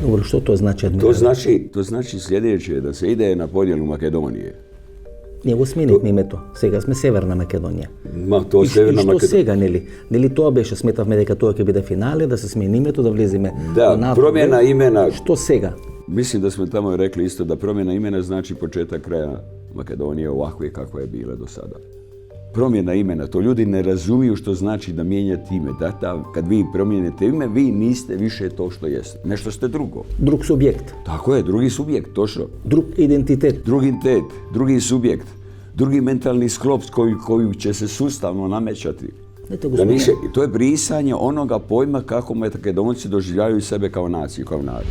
Dobro, što to znači? To znači sljedeće, da se ide na podjelu Makedonije. Не го сменихме то. Сега сме Северна Македонија. To Severna И што Makedonija. сега, нели тоа беше, сметавме дека тоа ќе биде финале, да се смени името, да влеземе Da, на НАТО. promjena imena, Што сега? mislim da smo tamo rekli isto da promjena imena znači početak kraja Makedonije ovakve kakva je bila do sada. Promjena imena, to ljudi ne razumiju što znači da mijenjate ime. Kad vi promijenite ime, vi niste više to što jeste. Nešto ste drugo. Друг субјект, Tako je, drugi subjekt, točno. друг идентитет. Drugi entitet, drugi subjekt, drugi mentalni sklop koji će se sustavno namećati. Ето Da господин. to je brisanje onoga pojma kako Makedonci doživljavaju sebe kao naciju, kao narod.